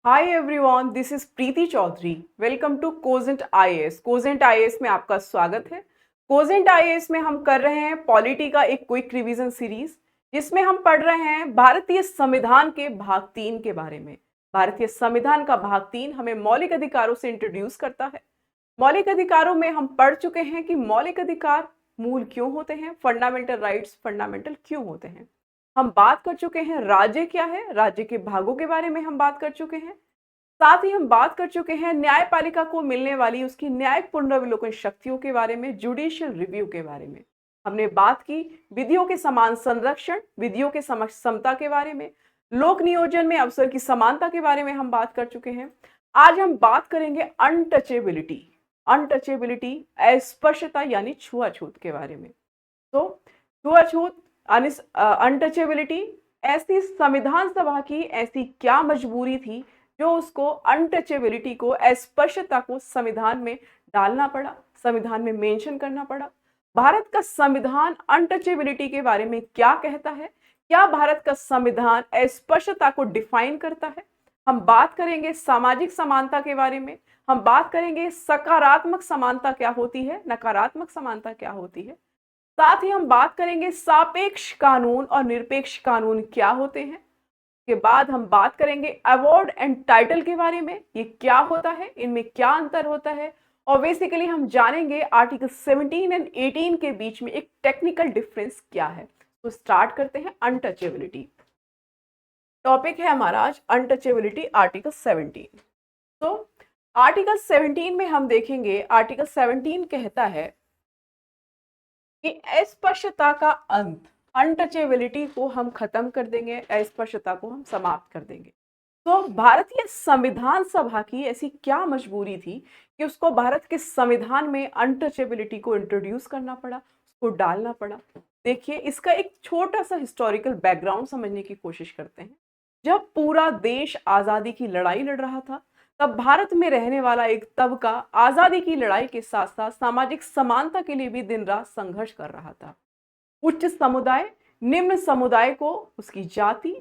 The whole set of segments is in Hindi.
Hi everyone, this is Preeti Chaudhary. Welcome to Cogent IAS. Cogent IAS में आपका स्वागत है। कोजेंट आईएएस में हम कर रहे हैं पॉलिटी का एक क्विक रिवीजन सीरीज, जिसमें हम पढ़ रहे हैं भारतीय संविधान के भाग 3 के बारे में। भारतीय संविधान का भाग 3 हमें मौलिक अधिकारों से इंट्रोड्यूस करता है। मौलिक अधिकारों में हम पढ़ चुके हैं कि मौलिक अधिकार मूल क्यों होते हैं, फंडामेंटल राइट्स फंडामेंटल क्यों होते हैं। हम बात कर चुके हैं राज्य क्या है, राज्य के भागों के बारे में हम बात कर चुके हैं। साथ ही हम बात कर चुके हैं न्यायपालिका को मिलने वाली उसकी न्यायिक पुनरावलोकन शक्तियों के बारे में, जुडिशियल रिव्यू के बारे में। हमने बात की विधियों के समान संरक्षण, विधियों के समता के बारे में, लोक नियोजन में अवसर की समानता के बारे में हम बात कर चुके हैं। आज हम बात करेंगे अनटचेबिलिटी, अनटचेबिलिटी अस्पृश्यता यानी छुआछूत के बारे में। तो छुआछूत, अनटचेबिलिटी, ऐसी संविधान सभा की ऐसी क्या मजबूरी थी जो उसको अनटचेबिलिटी को, अस्पृश्यता को संविधान में डालना पड़ा, संविधान में मेंशन करना पड़ा। भारत का संविधान अनटचेबिलिटी के बारे में क्या कहता है, क्या भारत का संविधान अस्पृश्यता को डिफाइन करता है। हम बात करेंगे सामाजिक समानता के बारे में, हम बात करेंगे सकारात्मक समानता क्या होती है, नकारात्मक समानता क्या होती है। साथ ही हम बात करेंगे सापेक्ष कानून और निरपेक्ष कानून क्या होते हैं। के बाद हम बात करेंगे अवार्ड एंड टाइटल के बारे में, ये क्या होता है, इनमें क्या अंतर होता है। और बेसिकली हम जानेंगे आर्टिकल 17 एंड 18 के बीच में एक टेक्निकल डिफरेंस क्या है। तो स्टार्ट करते हैं अनटचेबिलिटी। टॉपिक है हमारा आज अनटचेबिलिटी, आर्टिकल 17। तो आर्टिकल 17 में हम देखेंगे, आर्टिकल 17 कहता है कि अस्पृश्यता का अंत, अनटचेबिलिटी को हम खत्म कर देंगे, अस्पृश्यता को हम समाप्त कर देंगे। तो भारतीय संविधान सभा की ऐसी क्या मजबूरी थी कि उसको भारत के संविधान में अनटचेबिलिटी को इंट्रोड्यूस करना पड़ा, उसको डालना पड़ा। देखिए, इसका एक छोटा सा हिस्टोरिकल बैकग्राउंड समझने की कोशिश करते हैं। जब पूरा देश आजादी की लड़ाई लड़ रहा था, तब भारत में रहने वाला एक तबका आजादी की लड़ाई के साथ साथ सामाजिक समानता के लिए भी दिन रात संघर्ष कर रहा था। उच्च समुदाय निम्न समुदाय को उसकी जाति,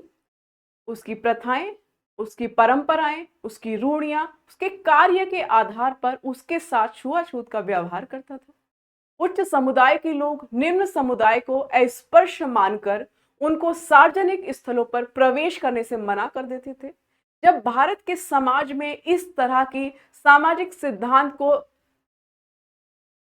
उसकी प्रथाएं, उसकी परंपराएं, उसकी रूढ़ियां, उसके कार्य के आधार पर उसके साथ छुआछूत का व्यवहार करता था। उच्च समुदाय के लोग निम्न समुदाय को अस्पृश्य मानकर उनको सार्वजनिक स्थलों पर प्रवेश करने से मना कर देते थे। जब भारत के समाज में इस तरह की सामाजिक सिद्धांत को,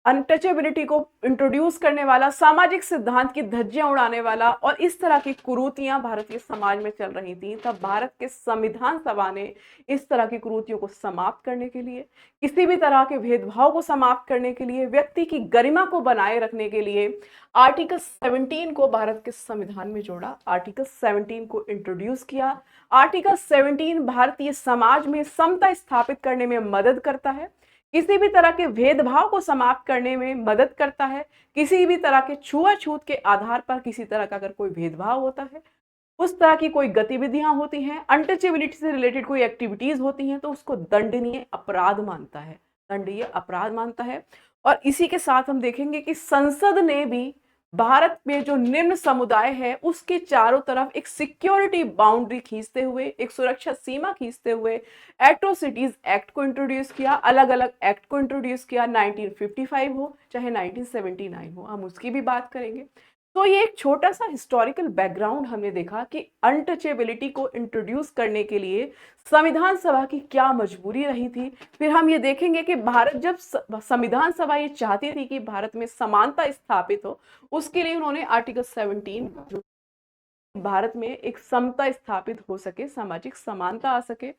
अनटचेबिलिटी को इंट्रोड्यूस करने वाला, सामाजिक सिद्धांत की धज्जियां उड़ाने वाला और इस तरह की कुरीतियां भारतीय समाज में चल रही थी, तब भारत के संविधान सभा ने इस तरह की कुरीतियों को समाप्त करने के लिए, किसी भी तरह के भेदभाव को समाप्त करने के लिए, व्यक्ति की गरिमा को बनाए रखने के लिए आर्टिकल 17 को भारत के संविधान में जोड़ा, आर्टिकल 17 को इंट्रोड्यूस किया। आर्टिकल 17 भारतीय समाज में समता स्थापित करने में मदद करता है, किसी भी तरह के भेदभाव को समाप्त करने में मदद करता है। किसी भी तरह के छुआछूत के आधार पर किसी तरह का अगर कोई भेदभाव होता है, उस तरह की कोई गतिविधियां होती हैं, अनटचेबिलिटी से रिलेटेड कोई एक्टिविटीज होती हैं, तो उसको दंडनीय अपराध मानता है, दंडनीय अपराध मानता है। और इसी के साथ हम देखेंगे कि संसद ने भी भारत में जो निम्न समुदाय है उसके चारों तरफ एक सिक्योरिटी बाउंड्री खींचते हुए, एक सुरक्षा सीमा खींचते हुए एट्रोसिटीज एक्ट को इंट्रोड्यूस किया, अलग अलग एक्ट को इंट्रोड्यूस किया, 1955 हो चाहे 1979 हो, हम उसकी भी बात करेंगे। तो ये एक छोटा सा हिस्टोरिकल बैकग्राउंड हमने देखा कि अनटचेबिलिटी को इंट्रोड्यूस करने के लिए संविधान सभा की क्या मजबूरी रही थी। फिर हम ये देखेंगे कि भारत, जब संविधान सभा ये चाहती थी कि भारत में समानता स्थापित हो, उसके लिए उन्होंने आर्टिकल 17, भारत में एक समता स्थापित हो सके, सामाजिक समानता आ सके।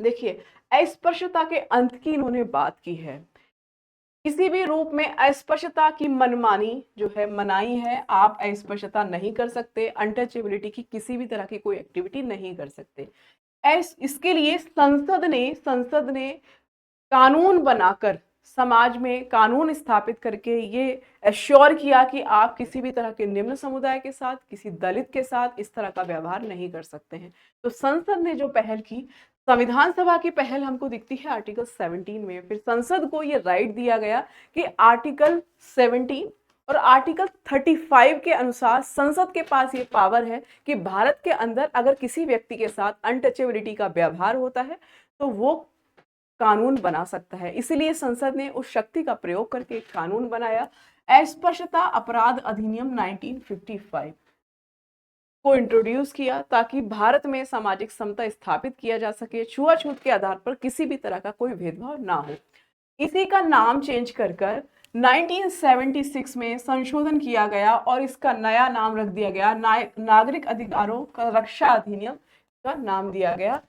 देखिए, अस्पृश्यता के अंत की इन्होंने बात की है। किसी भी रूप में अस्पृश्यता की मनमानी जो है, मनाही है, आप अस्पृश्यता नहीं कर सकते, अनटचेबिलिटी की किसी भी तरह की कोई एक्टिविटी नहीं कर सकते। इसके लिए संसद ने कानून बनाकर, समाज में कानून स्थापित करके ये एश्योर किया कि आप किसी भी तरह के निम्न समुदाय के साथ, किसी दलित के साथ इस तरह का व्यवहार नहीं कर सकते हैं। तो संसद ने जो पहल की, संविधान सभा की पहल हमको दिखती है आर्टिकल 17 में। फिर संसद को ये राइट दिया गया कि आर्टिकल 17 और आर्टिकल 35 के अनुसार संसद के पास ये पावर है कि भारत के अंदर अगर किसी व्यक्ति के साथ अनटचेबिलिटी का व्यवहार होता है तो वो कानून बना सकता है। इसीलिए संसद ने उस शक्ति का प्रयोग करके एक कानून बनाया, अस्पृश्यता अपराध अधिनियम 1955 को इंट्रोड्यूस किया, ताकि भारत में सामाजिक समता स्थापित किया जा सके, छुआछूत के आधार पर किसी भी तरह का कोई भेदभाव ना हो। इसी का नाम चेंज कर 1976 में संशोधन किया गया और इसका नया नाम रख दिया गया, नागरिक अधिकारों का रक्षा अधिनियम का नाम दिया गया,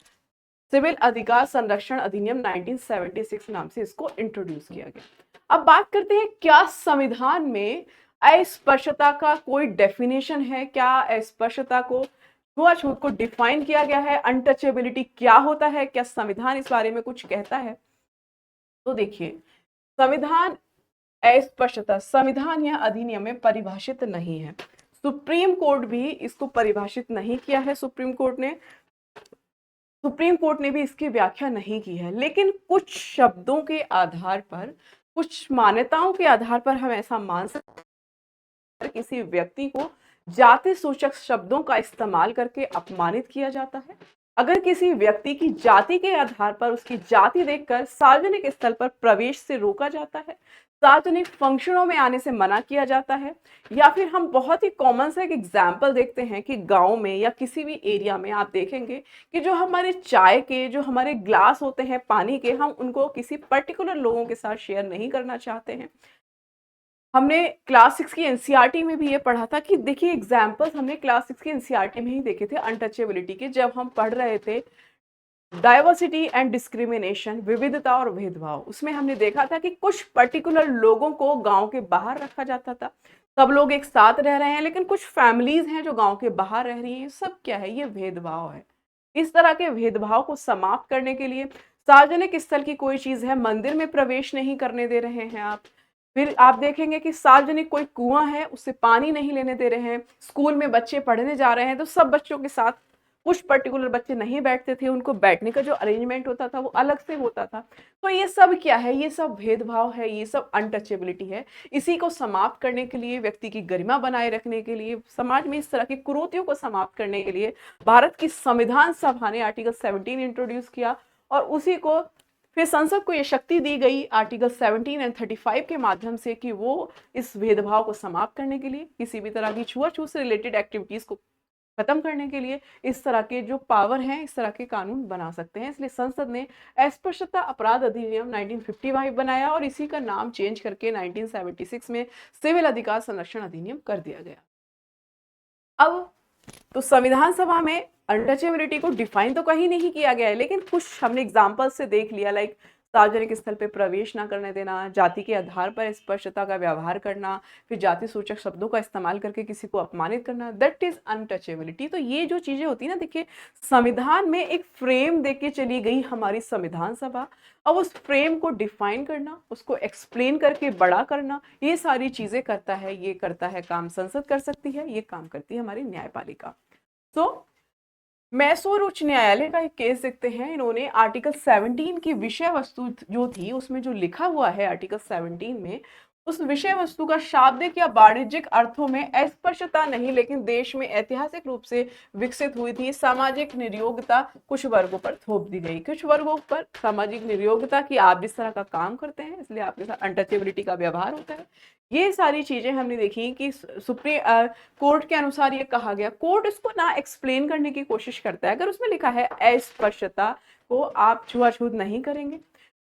सिविल अधिकार संरक्षण अधिनियम 1976 नाम से इसको इंट्रोड्यूस किया गया। अब बात करते हैं, क्या संविधान में अस्पृश्यता का कोई डेफिनेशन है? क्या अस्पृश्यता को, छुआछूत को डिफाइन किया गया है? अनटचेबिलिटी क्या होता है? क्या संविधान इस बारे में कुछ कहता है? तो देखिए, संविधान अस्पृश्यता संविधान या अधिनियम में परिभाषित नहीं है। सुप्रीम कोर्ट भी इसको परिभाषित नहीं किया है। सुप्रीम कोर्ट ने भी इसकी व्याख्या नहीं की है, लेकिन कुछ शब्दों के आधार पर, कुछ मान्यताओं के आधार पर हम ऐसा मान सकते हैं, किसी व्यक्ति को जाति सूचक शब्दों का इस्तेमाल करके अपमानित किया जाता है, अगर किसी व्यक्ति की जाति के आधार पर उसकी जाति देखकर सार्वजनिक स्थल पर प्रवेश से रोका जाता है, सार्वजनिक फंक्शनों में आने से मना किया जाता है, या फिर हम बहुत ही कॉमन सा एक एग्जाम्पल देखते हैं कि गांव में या किसी भी एरिया में आप देखेंगे कि जो हमारे चाय के, जो हमारे ग्लास होते हैं पानी के, हम उनको किसी पर्टिकुलर लोगों के साथ शेयर नहीं करना चाहते हैं। हमने क्लास 6 की एनसीईआरटी में भी ये पढ़ा था कि देखिए, एग्जाम्पल्स हमने क्लास 6 की एनसीईआरटी में ही देखे थे अनटचेबिलिटी के, जब हम पढ़ रहे थे डाइवर्सिटी एंड डिस्क्रिमिनेशन, विविधता और भेदभाव। उसमें हमने देखा था कि कुछ पर्टिकुलर लोगों को गांव के बाहर रखा जाता था। सब लोग एक साथ रह रहे हैं, लेकिन कुछ फैमिलीज हैं जो गांव के बाहर रह रही हैं। सब क्या है? ये भेदभाव है। इस तरह के भेदभाव को समाप्त करने के लिए सार्वजनिक स्थल की कोई चीज है, मंदिर में प्रवेश नहीं करने दे रहे हैं आप। फिर आप देखेंगे कि सार्वजनिक कोई कुआं है, उससे पानी नहीं लेने दे रहे हैं। स्कूल में बच्चे पढ़ने जा रहे हैं तो सब बच्चों के साथ, कुछ पर्टिकुलर बच्चे नहीं बैठते थे, उनको बैठने का जो अरेंजमेंट होता था वो अलग से होता था। तो ये सब क्या है? ये सब भेदभाव है, ये सब अनटचेबिलिटी है। इसी को समाप्त करने के लिए, व्यक्ति की गरिमा बनाए रखने के लिए, समाज में इस तरह की कुरीतियों को समाप्त करने के लिए भारत की संविधान सभा ने आर्टिकल 17 इंट्रोड्यूस किया, और उसी को फिर संसद को ये शक्ति दी गई आर्टिकल 17 एंड 35 के माध्यम से कि वो इस भेदभाव को समाप्त करने के लिए, किसी भी तरह की छुआछूत से रिलेटेड एक्टिविटीज को खत्म करने के लिए इस तरह के जो पावर हैं, इस तरह के कानून बना सकते हैं। इसलिए संसद ने अस्पृश्यता अपराध अधिनियम 1955 बनाया और इसी का नाम चेंज करके 1976 में सिविल अधिकार संरक्षण अधिनियम कर दिया गया। अब तो संविधान सभा में अनटचेबिलिटी को डिफाइन तो कहीं नहीं किया गया है, लेकिन कुछ हमने एग्जाम्पल से देख लिया, लाइक सार्वजनिक स्थल पे प्रवेश ना करने देना, जाति के आधार पर स्पष्टता का व्यवहार करना, फिर जाति सूचक शब्दों का इस्तेमाल करके किसी को अपमानित करना, दैट इज अनटचेबिलिटी। तो ये जो चीजें होती है ना, देखिए, संविधान में एक फ्रेम देके चली गई हमारी संविधान सभा। अब उस फ्रेम को डिफाइन करना, उसको एक्सप्लेन करके बड़ा करना, ये सारी चीजें करता है, ये करता है काम संसद कर सकती है, ये काम करती है हमारी न्यायपालिका। तो मैसूर उच्च न्यायालय का एक केस देखते हैं। इन्होंने आर्टिकल 17 की विषय वस्तु जो थी, उसमें जो लिखा हुआ है आर्टिकल 17 में, उस विषय वस्तु का शाब्दिक या वाणिज्यिक अर्थों में अस्पष्टता नहीं, लेकिन देश में ऐतिहासिक रूप से विकसित हुई थी सामाजिक नियोक्ता कुछ वर्गों पर थोप दी गई। कुछ वर्गों पर सामाजिक नियोक्ता की आप जिस तरह का काम करते हैं, इसलिए आपके साथ अनटचेबिलिटी का व्यवहार होता है। ये सारी चीजें हमने देखी कि सुप्रीम कोर्ट के अनुसार ये कहा गया। कोर्ट इसको ना एक्सप्लेन करने की कोशिश करता है। अगर उसमें लिखा है अस्पृश्यता को आप छुआछूत नहीं करेंगे,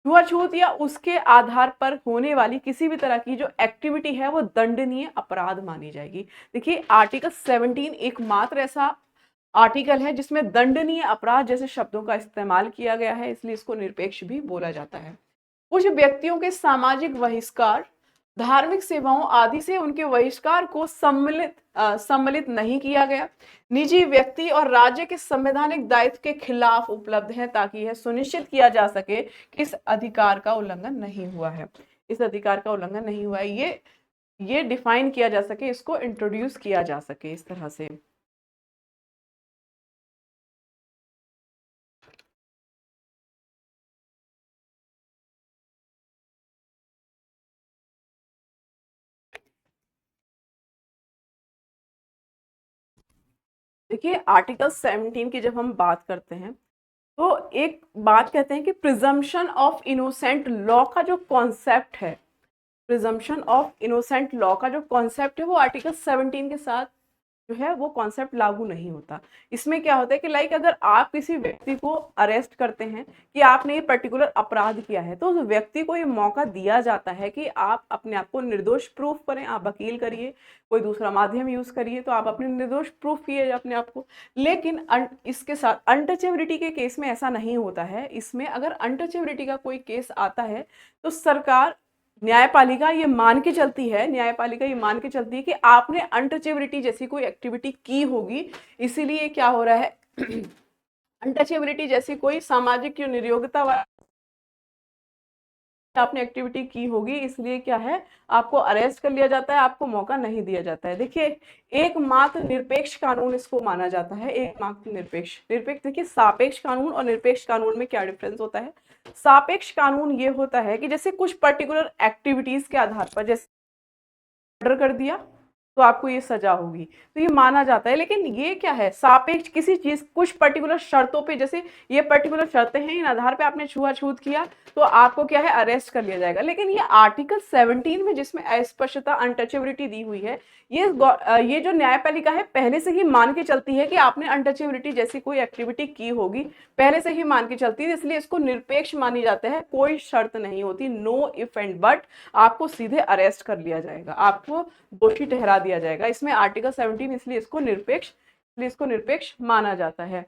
छुआछूत या उसके आधार पर होने वाली किसी भी तरह की जो एक्टिविटी है वो दंडनीय अपराध मानी जाएगी। देखिए, आर्टिकल 17 एकमात्र ऐसा आर्टिकल है जिसमें दंडनीय अपराध जैसे शब्दों का इस्तेमाल किया गया है, इसलिए इसको निरपेक्ष भी बोला जाता है। कुछ व्यक्तियों के सामाजिक बहिष्कार, धार्मिक सेवाओं आदि से उनके बहिष्कार को सम्मिलित नहीं किया गया, निजी व्यक्ति और राज्य के संवैधानिक दायित्व के खिलाफ उपलब्ध है, ताकि यह सुनिश्चित किया जा सके कि इस अधिकार का उल्लंघन नहीं हुआ है, इस अधिकार का उल्लंघन नहीं हुआ है, ये डिफाइन किया जा सके, इसको इंट्रोड्यूस किया जा सके इस तरह से। देखिए आर्टिकल 17 की जब हम बात करते हैं तो एक बात कहते हैं कि प्रिजम्पशन ऑफ इनोसेंट लॉ का जो कॉन्सेप्ट है, प्रिजम्पशन ऑफ इनोसेंट लॉ का जो कॉन्सेप्ट है वो आर्टिकल 17 के साथ जो है वो कॉन्सेप्ट लागू नहीं होता। इसमें क्या होता है कि लाइक अगर आप किसी व्यक्ति को अरेस्ट करते हैं कि आपने ये पर्टिकुलर अपराध किया है तो उस व्यक्ति को ये मौका दिया जाता है कि आप अपने आप को निर्दोष प्रूफ करें, आप वकील करिए, कोई दूसरा माध्यम यूज करिए, तो आप अपने निर्दोष प्रूफ किए अपने आप को। लेकिन इसके साथ अनटचेबिलिटी के केस में ऐसा नहीं होता है। इसमें अगर अनटचेबिलिटी का कोई केस आता है तो सरकार, न्यायपालिका ये मान के चलती है, न्यायपालिका ये मान के चलती है कि आपने अनटचेबिलिटी जैसी कोई एक्टिविटी की होगी, इसीलिए क्या हो रहा है अनटचेबिलिटी जैसी कोई सामाजिक जो नियोग्यता आपने एक्टिविटी की होगी, इसलिए क्या है आपको अरेस्ट कर लिया जाता है, आपको मौका नहीं दिया जाता है। देखिए एकमात्र निरपेक्ष कानून इसको माना जाता है, एकमात्र निरपेक्ष। निरपेक्ष देखिए सापेक्ष कानून और निरपेक्ष कानून में क्या डिफरेंस होता है। सापेक्ष कानून ये होता है कि जैसे कुछ पर्टिकुलर एक्टिविटीज के आधार पर, जैसे मर्डर कर दिया तो आपको ये सजा होगी, तो ये माना जाता है। लेकिन ये क्या है सापेक्ष, किसी चीज कुछ पर्टिकुलर शर्तों पे, जैसे ये पर्टिकुलर शर्तें हैं, इन आधार पे आपने छुआछूत किया तो आपको क्या है अरेस्ट कर लिया जाएगा। लेकिन ये आर्टिकल 17 में जिसमें अस्पष्टता अनटचेबिलिटी दी हुई है, ये जो न्यायपालिका है पहले से ही मान के चलती है कि आपने अनटचेबिलिटी जैसी कोई एक्टिविटी की होगी, पहले से ही मान के चलती है, इसलिए इसको निरपेक्ष मानी जाता है। कोई शर्त नहीं होती, नो इफ एंड बट, आपको सीधे अरेस्ट कर लिया जाएगा, आपको दोषी ठहरा दिया जाएगा। इसमें आर्टिकल 17 इसलिए इसको निरपेक्ष माना जाता है।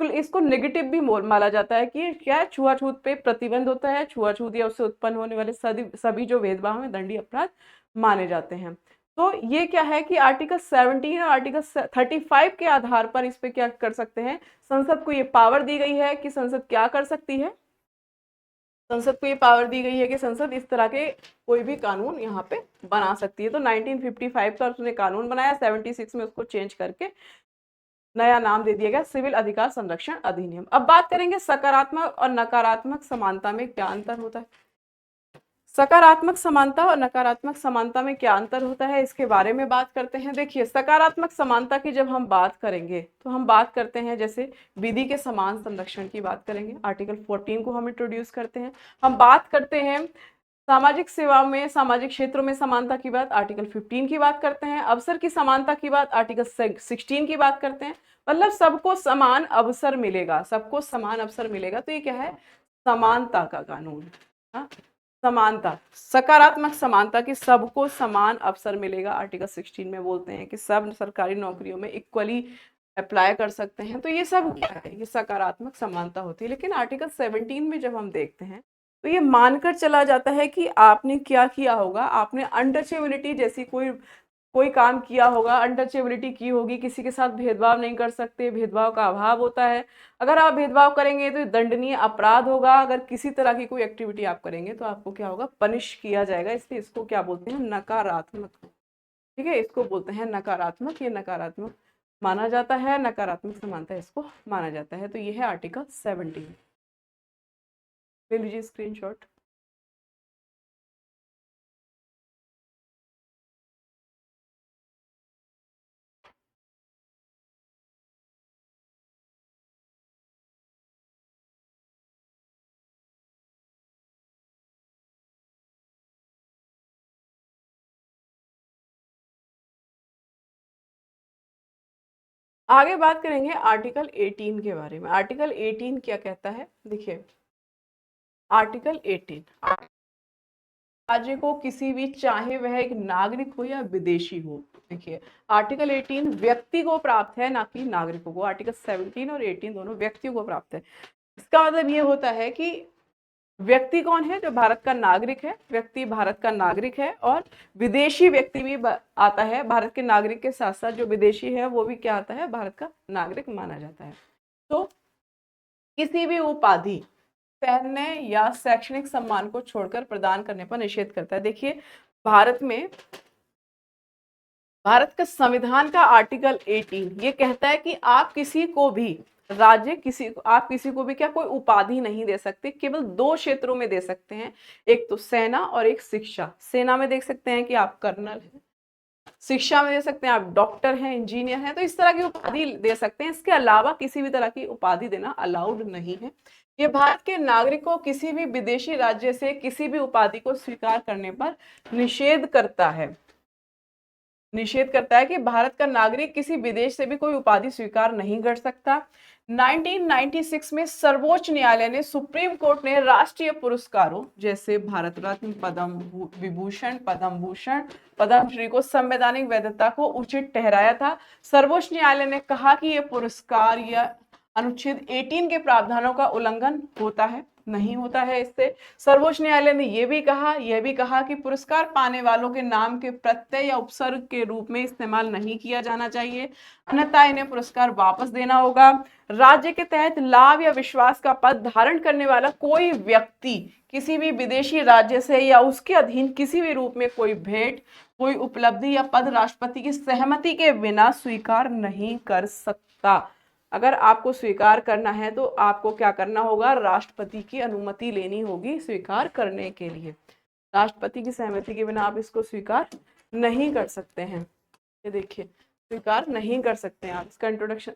इसको नेगेटिव भी माना जाता है कि क्या छुआछूत पे प्रतिबंध होता है, छुआछूत या उससे उत्पन्न होने वाले सभी जो भेदभाव में दंडनीय अपराध माने जाते हैं। तो ये क्या है कि आर्टिकल 17 और आर्टिकल 35 के आधार पर इस पे क्या कर सकते हैं, संसद को ये पावर दी गई है कि संसद क्या कर सकती है, संसद को ये पावर दी गई है कि संसद इस तरह के कोई भी कानून यहाँ पे बना सकती है। तो 1955 का उसने कानून बनाया, 76 में उसको चेंज करके नया नाम दे दिया गया सिविल अधिकार संरक्षण अधिनियम। अब बात करेंगे सकारात्मक और नकारात्मक समानता में क्या अंतर होता है। सकारात्मक समानता और नकारात्मक समानता में क्या अंतर होता है, इसके बारे में बात करते हैं। देखिए सकारात्मक समानता की जब हम बात करेंगे तो हम बात करते हैं जैसे विधि के समान संरक्षण की बात करेंगे, आर्टिकल 14 को हम इंट्रोड्यूस करते हैं। हम बात करते हैं सामाजिक सेवा में, सामाजिक क्षेत्रों में समानता की बात, आर्टिकल 15 की बात करते हैं। अवसर की समानता की बात, आर्टिकल 16 की बात करते हैं। मतलब सबको समान अवसर मिलेगा, सबको समान अवसर मिलेगा, तो ये क्या है समानता का कानून। हाँ, समानता, सकारात्मक समानता की सबको समान अवसर मिलेगा, आर्टिकल 16 में बोलते हैं कि सब सरकारी नौकरियों में इक्वली अप्लाई कर सकते हैं। तो ये सब क्या है, ये सकारात्मक समानता होती है। लेकिन आर्टिकल 17 में जब हम देखते हैं तो ये मानकर चला जाता है कि आपने क्या किया होगा, आपने अनटचेबिलिटी जैसी कोई कोई काम किया होगा, अनटचेबिलिटी की होगी, किसी के साथ भेदभाव नहीं कर सकते, भेदभाव का अभाव होता है। अगर आप भेदभाव करेंगे तो दंडनीय अपराध होगा, अगर किसी तरह की कोई एक्टिविटी आप करेंगे तो आपको क्या होगा पनिश किया जाएगा। इसलिए इसको क्या बोलते हैं नकारात्मक, ठीक है, इसको बोलते हैं नकारात्मक, ये नकारात्मक माना जाता है, नकारात्मक समानता इसको माना जाता है। तो ये है आर्टिकल 17, ले लीजिए स्क्रीनशॉट। आगे बात करेंगे आर्टिकल 18 के बारे में। आर्टिकल 18 क्या कहता है, देखिए आर्टिकल 18 राज्य को किसी भी, चाहे वह एक नागरिक हो या विदेशी हो, देखिए आर्टिकल 18 व्यक्ति को प्राप्त है ना कि नागरिकों को। आर्टिकल 17 और 18 दोनों व्यक्तियों को प्राप्त है। इसका मतलब ये होता है कि व्यक्ति कौन है, जो भारत का नागरिक है, व्यक्ति भारत का नागरिक है, और विदेशी व्यक्ति भी आता है, भारत के नागरिक के साथ साथ जो विदेशी है वो भी क्या आता है, भारत का नागरिक माना जाता है। तो किसी भी उपाधि, सैन्य या शैक्षणिक सम्मान को छोड़कर प्रदान करने पर निषेध करता है। देखिए भारत का संविधान का आर्टिकल 18 ये कहता है कि आप किसी को भी आप किसी को भी क्या कोई उपाधि नहीं दे सकते, केवल 2 क्षेत्रों में दे सकते हैं, एक तो सेना और एक शिक्षा। सेना में देख सकते हैं कि आप कर्नल हैं, शिक्षा में दे सकते हैं, आप डॉक्टर हैं, इंजीनियर हैं, तो इस तरह की उपाधि दे सकते हैं। इसके अलावा किसी भी तरह की उपाधि देना अलाउड नहीं है। ये भारत के नागरिक को किसी भी विदेशी राज्य से किसी भी उपाधि को स्वीकार करने पर निषेध करता है। निषेध करता है कि भारत का नागरिक किसी विदेश से भी कोई उपाधि स्वीकार नहीं कर सकता। 1996 में सर्वोच्च न्यायालय ने, सुप्रीम कोर्ट ने राष्ट्रीय पुरस्कारों जैसे भारत रत्न, पद्म विभूषण, पद्म भूषण, पद्मश्री को संवैधानिक वैधता को उचित ठहराया था। सर्वोच्च न्यायालय ने कहा कि यह पुरस्कार या अनुच्छेद 18 के प्रावधानों का उल्लंघन होता है, नहीं होता है। इससे सर्वोच्च न्यायालय ने यह भी कहा कि पुरस्कार पाने वालों के नाम के प्रत्यय या उपसर्ग के रूप में इस्तेमाल नहीं किया जाना चाहिए, अन्यथा इन्हें पुरस्कार वापस देना होगा। राज्य के तहत लाभ या विश्वास का पद धारण करने वाला कोई व्यक्ति किसी भी विदेशी राज्य से या उसके अधीन किसी भी रूप में कोई भेंट, कोई उपलब्धि या पद राष्ट्रपति की सहमति के बिना स्वीकार नहीं कर सकता। अगर आपको स्वीकार करना है तो आपको क्या करना होगा, राष्ट्रपति की अनुमति लेनी होगी स्वीकार करने के लिए। राष्ट्रपति की सहमति के बिना आप इसको स्वीकार नहीं कर सकते हैं। ये देखिए, स्वीकार नहीं कर सकते हैं आप। इसका इंट्रोडक्शन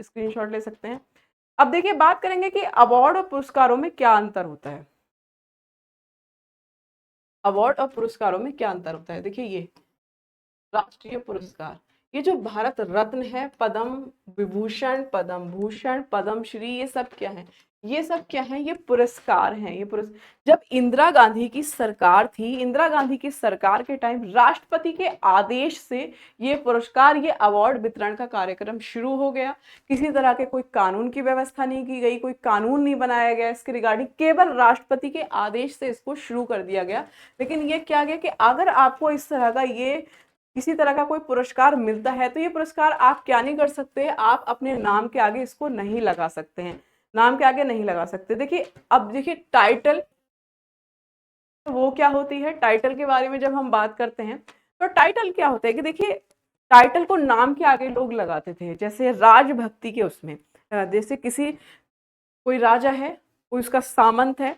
स्क्रीनशॉट ले सकते हैं। अब देखिए, बात करेंगे कि अवार्ड और पुरस्कारों में क्या अंतर होता है। अवार्ड और पुरस्कारों में क्या अंतर होता है, देखिए ये राष्ट्रीय पुरस्कार, ये जो भारत रत्न है, पद्म विभूषण, पद्म भूषण, पद्मश्री, ये सब क्या है, ये सब क्या है, ये पुरस्कार हैं। ये जब इंदिरा गांधी की सरकार थी, इंदिरा गांधी की सरकार के टाइम राष्ट्रपति के आदेश से ये पुरस्कार, ये अवार्ड वितरण का कार्यक्रम शुरू हो गया। किसी तरह के कोई कानून की व्यवस्था नहीं की गई, कोई कानून नहीं बनाया गया इसके रिगार्डिंग, केवल राष्ट्रपति के आदेश से इसको शुरू कर दिया गया। लेकिन ये क्या गया कि अगर आपको इस तरह का ये किसी तरह का कोई पुरस्कार मिलता है तो ये पुरस्कार आप क्या नहीं कर सकते, आप अपने नाम के आगे इसको नहीं लगा सकते हैं, नाम के आगे नहीं लगा सकते। देखिए, अब देखिए टाइटल वो क्या होती है, टाइटल के बारे में जब हम बात करते हैं तो टाइटल क्या होता है कि देखिए, टाइटल को नाम के आगे लोग लगाते थे। जैसे राजभक्ति के उसमें, जैसे किसी कोई राजा है, कोई उसका सामंत है,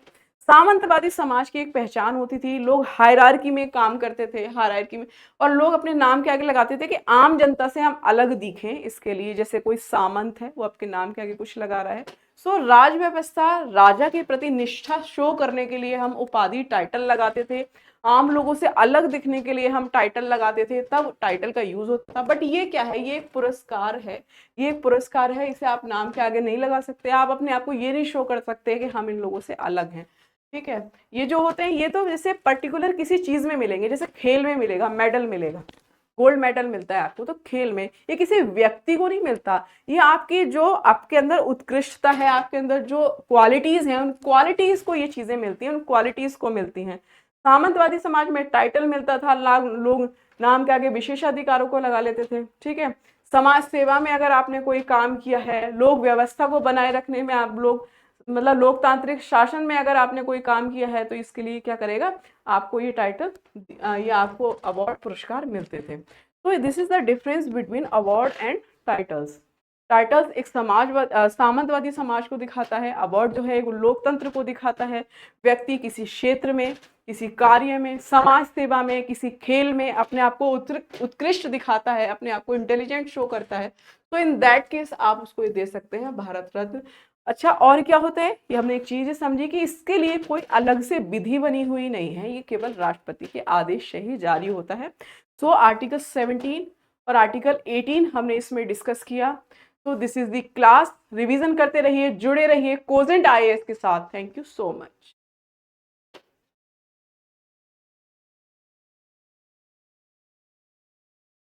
सामंतवादी समाज की एक पहचान होती थी। लोग हायरार्की में काम करते थे, हायरार्की में, और लोग अपने नाम के आगे लगाते थे कि आम जनता से हम अलग दिखें इसके लिए। जैसे कोई सामंत है, वो आपके नाम के आगे कुछ लगा रहा है। सो राज व्यवस्था, राजा के प्रति निष्ठा शो करने के लिए हम उपाधि टाइटल लगाते थे। आम लोगों से अलग दिखने के लिए हम टाइटल लगाते थे, तब टाइटल का यूज होता था। बट ये क्या है, ये एक पुरस्कार है, ये एक पुरस्कार है, इसे आप नाम के आगे नहीं लगा सकते। आप अपने आप को ये नहीं शो कर सकते कि हम इन लोगों से अलग हैं, ठीक है। ये जो होते हैं, ये तो जैसे पर्टिकुलर किसी चीज में मिलेंगे, जैसे खेल में मिलेगा, मेडल मिलेगा, गोल्ड मेडल मिलता है आपको तो खेल में, ये किसी व्यक्ति को नहीं मिलता। ये आपकी जो आपके अंदर उत्कृष्टता है, आपके अंदर जो क्वालिटीज हैं, उन क्वालिटीज को ये चीजें मिलती हैं, उन क्वालिटीज को मिलती हैं। सामंतवादी समाज में टाइटल मिलता था, लोग नाम के आगे विशेषाधिकारों को लगा लेते थे, ठीक है। समाज सेवा में अगर आपने कोई काम किया है, लोक व्यवस्था को बनाए रखने में आप लोग, मतलब लोकतांत्रिक शासन में अगर आपने कोई काम किया है तो इसके लिए क्या करेगा, आपको ये टाइटल या आपको अवार्ड पुरस्कार मिलते थे। तो this is the difference between award and titles. Titles एक सामंतवादी समाज को दिखाता है, अवार्ड जो है एक लोकतंत्र को दिखाता है। व्यक्ति किसी क्षेत्र में, किसी कार्य में, समाज सेवा में, किसी खेल में अपने आप को उत्कृष्ट दिखाता है, अपने आप को इंटेलिजेंट शो करता है, तो इन दैट केस आप उसको दे सकते हैं भारत रत्न। अच्छा, और क्या होता है, ये हमने एक चीज समझी कि इसके लिए कोई अलग से विधि बनी हुई नहीं है, ये केवल राष्ट्रपति के आदेश से ही जारी होता है। सो आर्टिकल 17 और आर्टिकल 18 हमने इसमें डिस्कस किया। तो this is the class, revision करते रहिए, जुड़े रहिए कोजेंट आईएएस के साथ। Thank you so much.